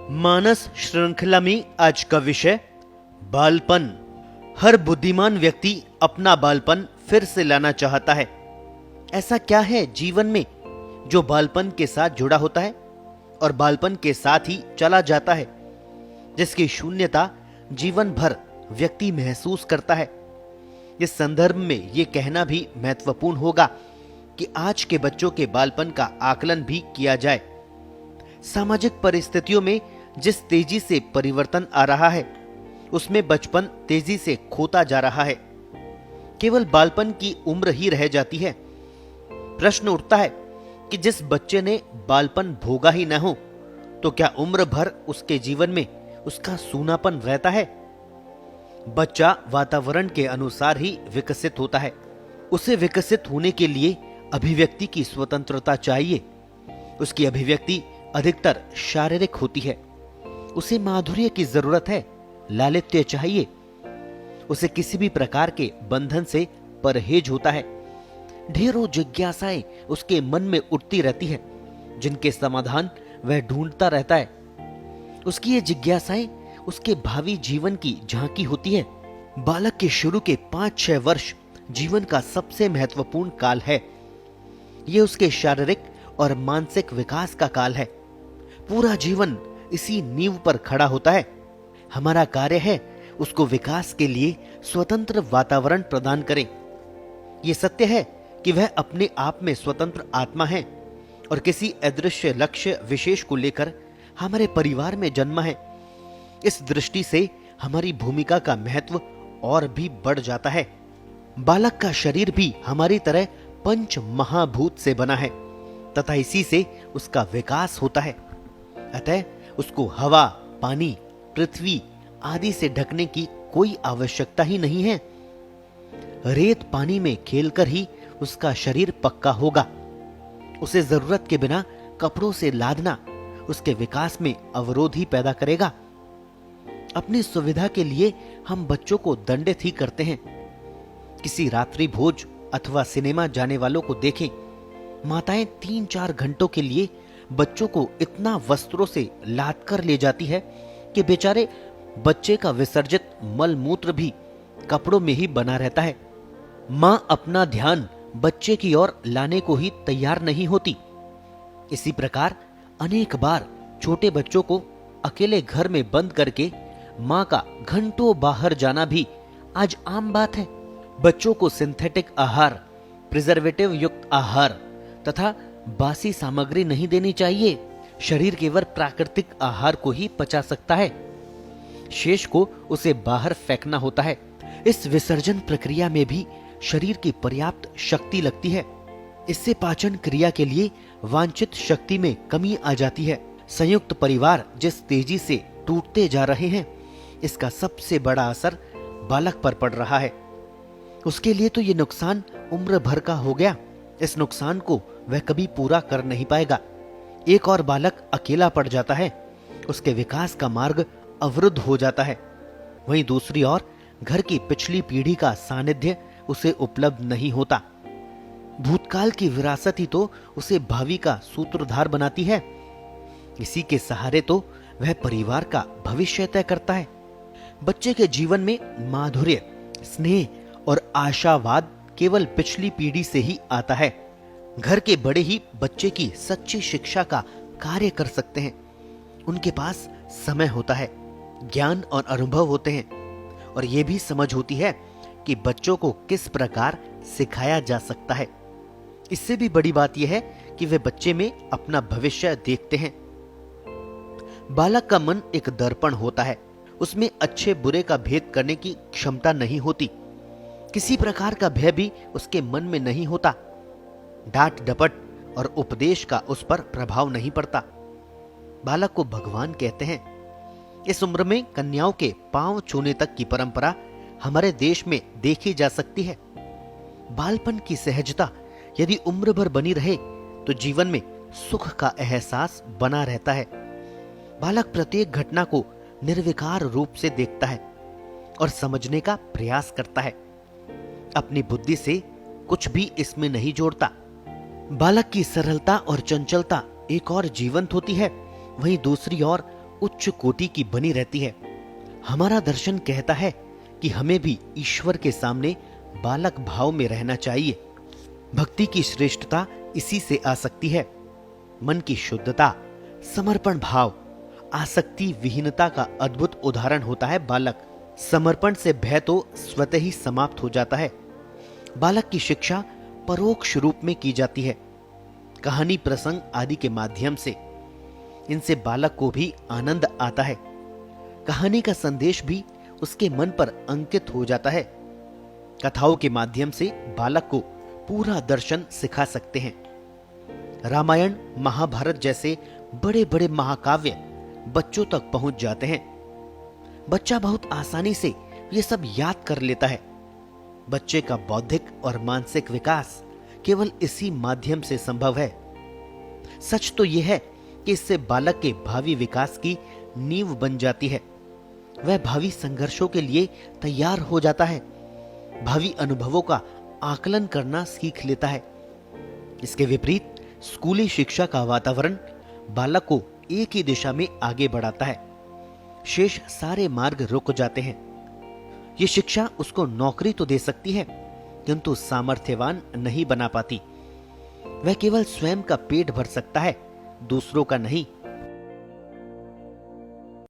मानस श्रृंखला में आज का विषय बालपन। हर बुद्धिमान व्यक्ति अपना बालपन फिर से लाना चाहता है। ऐसा क्या है जीवन में जो बालपन के साथ जुड़ा होता है और बालपन के साथ ही चला जाता है, जिसकी शून्यता जीवन भर व्यक्ति महसूस करता है। इस संदर्भ में यह कहना भी महत्वपूर्ण होगा कि आज के बच्चों के बालपन का आकलन भी किया जाए। सामाजिक परिस्थितियों में जिस तेजी से परिवर्तन आ रहा है, उसमें बचपन तेजी से खोता जा रहा है। केवल बालपन की उम्र ही रह जाती है। प्रश्न उठता है कि जिस बच्चे ने बालपन भोगा ही न हो, तो क्या उम्र भर उसके जीवन में उसका सूनापन रहता है? बच्चा वातावरण के अनुसार ही विकसित होता है। उसे विकसित होने के लिए अभिव्यक्ति की स्वतंत्रता चाहिए। उसकी अभिव्यक्ति अधिकतर शारीरिक होती है। उसे माधुर्य की जरूरत है, लालित्य चाहिए। उसे किसी भी प्रकार के बंधन से परहेज होता है। ढेरों जिज्ञासाएं उसके मन में उठती रहती है, जिनके समाधान वह ढूंढता रहता है। उसकी ये जिज्ञासाएं उसके भावी जीवन की झांकी होती है। बालक के शुरू के 5-6 वर्ष जीवन का सबसे महत्वपूर्ण काल है। यह उसके शारीरिक और मानसिक विकास का काल है। पूरा जीवन इसी नींव पर खड़ा होता है। हमारा कार्य है उसको विकास के लिए स्वतंत्र वातावरण प्रदान करें। यह सत्य है कि वह अपने आप में स्वतंत्र आत्मा है और किसी अदृश्य लक्ष्य विशेष को लेकर हमारे परिवार में जन्मा है। इस दृष्टि से हमारी भूमिका का महत्व और भी बढ़ जाता है। बालक का शरीर भी हमारी तरह पंच महाभूत से बना है तथा इसी से उसका विकास होता है। अतः उसको हवा, पानी, पृथ्वी आदि से ढकने की कोई आवश्यकता ही नहीं है। रेत पानी में खेलकर ही उसका शरीर पक्का होगा। उसे जरूरत के बिना कपड़ों से लादना उसके विकास में अवरोध ही पैदा करेगा। अपनी सुविधा के लिए हम बच्चों को दंडित ही करते हैं। किसी रात्रि भोज अथवा सिनेमा जाने वालों को देखें। माताएं 3-4 घंटों के लिए बच्चों को इतना वस्त्रों से लाद कर ले जाती है कि बेचारे बच्चे का विसर्जित मल मूत्र भी कपड़ों में ही बना रहता है। मां अपना ध्यान बच्चे की ओर लाने को ही तैयार नहीं होती। इसी प्रकार अनेक बार छोटे बच्चों को अकेले घर में बंद करके मां का घंटों बाहर जाना भी आज आम बात है। बच्चों को सिंथेटिक आहार, प्रिजर्वेटिव युक्त आहार तथा बासी सामग्री नहीं देनी चाहिए। शरीर केवल प्राकृतिक आहार को ही पचा सकता है, शेष को उसे बाहर फेंकना होता है। इस विसर्जन प्रक्रिया में भी शरीर की पर्याप्त शक्ति लगती है। इससे पाचन क्रिया के लिए वांछित शक्ति में कमी आ जाती है। संयुक्त परिवार जिस तेजी से टूटते जा रहे हैं, इसका सबसे बड़ा असर बालक पर पड़ रहा है। उसके लिए तो ये नुकसान उम्र भर का हो गया। इस नुकसान को वह कभी पूरा कर नहीं पाएगा। एक और बालक अकेला पड़ जाता है, उसके विकास का मार्ग अवरुद्ध हो जाता है। वहीं दूसरी ओर घर की पिछली पीढ़ी का सानिध्य उसे उपलब्ध नहीं होता। भूतकाल की विरासत ही तो उसे भावी का सूत्रधार बनाती है। इसी के सहारे तो वह परिवार का भविष्य तय करता है। बच्चे के जीवन में माधुर्य, स्नेह और आशावाद केवल पिछली पीढ़ी से ही आता है। घर के बड़े ही बच्चे की सच्ची शिक्षा का कार्य कर सकते हैं। उनके पास समय होता है, ज्ञान और अनुभव होते हैं और यह भी समझ होती है कि बच्चों को किस प्रकार सिखाया जा सकता है। इससे भी बड़ी बात यह है कि वे बच्चे में अपना भविष्य देखते हैं। बालक का मन एक दर्पण होता है। उसमें अच्छे बुरे का भेद करने की क्षमता नहीं होती। किसी प्रकार का भय भी उसके मन में नहीं होता। डांट डपट और उपदेश का उस पर प्रभाव नहीं पड़ता। बालक को भगवान कहते हैं। इस उम्र में कन्याओं के पांव छूने तक की परंपरा हमारे देश में देखी जा सकती है। बालपन की सहजता यदि उम्र भर बनी रहे तो जीवन में सुख का एहसास बना रहता है। बालक प्रत्येक घटना को निर्विकार रूप से देखता है और समझने का प्रयास करता है। अपनी बुद्धि से कुछ भी इसमें नहीं जोड़ता। बालक की सरलता और चंचलता एक और जीवंत होती है, वहीं दूसरी ओर उच्च कोटि की बनी रहती है। हमारा दर्शन कहता है कि हमें भी ईश्वर के सामने बालक भाव में रहना चाहिए। भक्ति की श्रेष्ठता इसी से आ सकती है। मन की शुद्धता, समर्पण भाव, आसक्ति विहीनता का अद्भुत उदाहरण होता है बालक। समर्पण से भय तो स्वतः ही समाप्त हो जाता है। बालक की शिक्षा परोक्ष रूप में की जाती है, कहानी प्रसंग आदि के माध्यम से। इनसे बालक को भी आनंद आता है। कहानी का संदेश भी उसके मन पर अंकित हो जाता है। कथाओं के माध्यम से बालक को पूरा दर्शन सिखा सकते हैं। रामायण, महाभारत जैसे बड़े बड़े महाकाव्य बच्चों तक पहुंच जाते हैं। बच्चा बहुत आसानी से ये सब याद कर लेता है। बच्चे का बौद्धिक और मानसिक विकास केवल इसी माध्यम से संभव है। सच तो यह है कि इससे बालक के भावी विकास की नींव बन जाती है। वह भावी संघर्षों के लिए तैयार हो जाता है, भावी अनुभवों का आकलन करना सीख लेता है। इसके विपरीत स्कूली शिक्षा का वातावरण बालक को एक ही दिशा में आगे बढ़ाता है। शेष सारे मार्ग रुक जाते हैं। ये शिक्षा उसको नौकरी तो दे सकती है, किंतु सामर्थ्यवान नहीं बना पाती। वह केवल स्वयं का पेट भर सकता है, दूसरों का नहीं।